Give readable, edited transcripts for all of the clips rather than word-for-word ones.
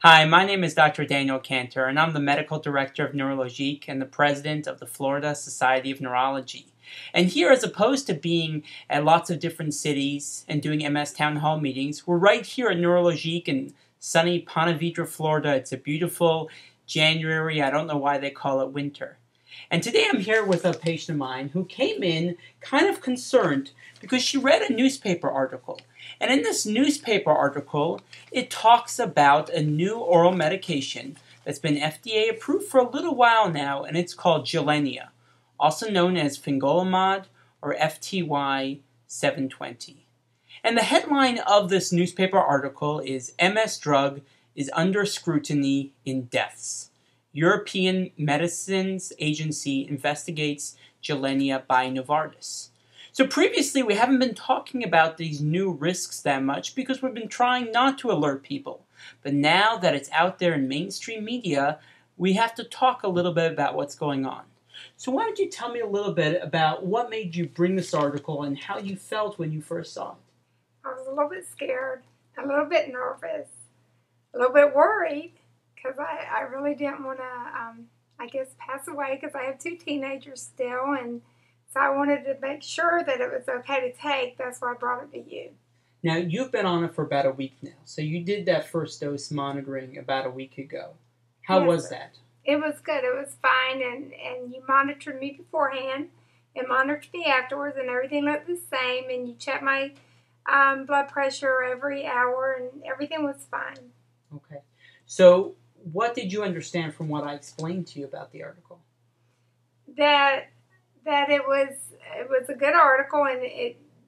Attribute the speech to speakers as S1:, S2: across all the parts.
S1: Hi, my name is Dr. Daniel Cantor, and I'm the Medical Director of Neurologique and the President of the Florida Society of Neurology. And here, as opposed to being at lots of different cities and doing MS Town Hall meetings, we're right here at Neurologique in sunny Ponte Vedra, Florida. It's a beautiful January. I don't know why they call it winter. And today I'm here with a patient of mine who came in kind of concerned because she read a newspaper article. And in this newspaper article, it talks about a new oral medication that's been FDA approved for a little while now, and it's called Gilenya, also known as fingolimod or FTY 720. And the headline of this newspaper article is MS drug is under scrutiny in deaths. European Medicines Agency investigates Gilenya by Novartis. So previously, we haven't been talking about these new risks that much because we've been trying not to alert people. But now that it's out there in mainstream media, we have to talk a little bit about what's going on. So why don't you tell me a little bit about what made you bring this article and how you felt when you first saw it?
S2: I was a little bit scared, a little bit nervous, a little bit worried because I really didn't want to, pass away because I have two teenagers still, and so I wanted to make sure that it was okay to take. That's why I brought it to you.
S1: Now, you've been on it for about a week now, so you did that first dose monitoring about a week ago. How was that?
S2: It was good. It was fine, and you monitored me beforehand and monitored me afterwards, and everything looked the same, and you checked my blood pressure every hour, and everything was fine.
S1: Okay. So what did you understand from what I explained to you about the article?
S2: That it was a good article, and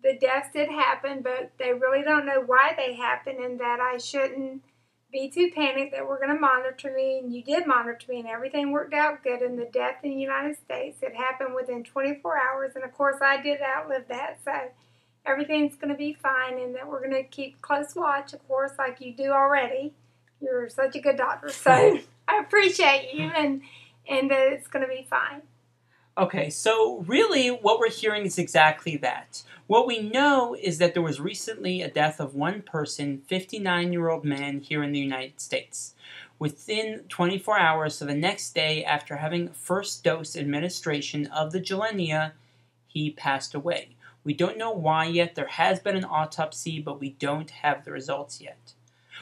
S2: the deaths did happen, but they really don't know why they happened, and that I shouldn't be too panicked, that we're going to monitor me, and you did monitor me, and everything worked out good. And the death in the United States, it happened within 24 hours, and of course I did outlive that, so everything's going to be fine, and that we're going to keep close watch, of course, like you do already. You're such a good doctor, so I appreciate you, and that it's going to be fine.
S1: Okay, so really what we're hearing is exactly that. What we know is that there was recently a death of one person, 59-year-old man here in the United States. Within 24 hours, so the next day after having first dose administration of the Gilenya, he passed away. We don't know why yet. There has been an autopsy, but we don't have the results yet.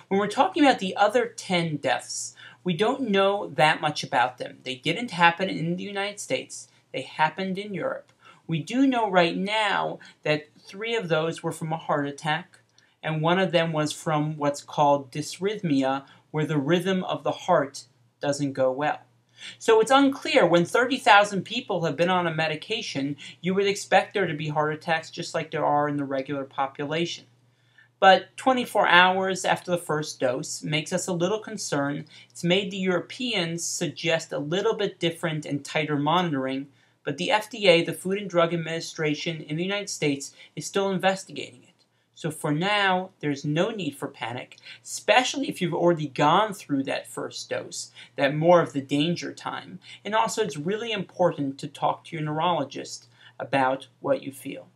S1: When we're talking about the other 10 deaths, we don't know that much about them. They didn't happen in the United States. They happened in Europe. We do know right now that 3 of those were from a heart attack, and 1 of them was from what's called dysrhythmia, where the rhythm of the heart doesn't go well. So it's unclear. When 30,000 people have been on a medication, you would expect there to be heart attacks just like there are in the regular population. But 24 hours after the first dose makes us a little concerned. It's made the Europeans suggest a little bit different and tighter monitoring, but the FDA, the Food and Drug Administration in the United States, is still investigating it. So for now, there's no need for panic, especially if you've already gone through that first dose, that more of the danger time. And also, it's really important to talk to your neurologist about what you feel.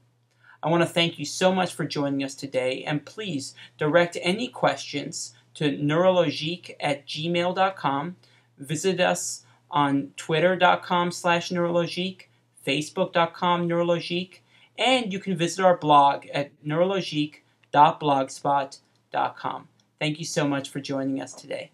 S1: I want to thank you so much for joining us today, and please direct any questions to neurologique@gmail.com. Visit us on twitter.com/neurologique, facebook.com/neurologique, and you can visit our blog at neurologique.blogspot.com. Thank you so much for joining us today.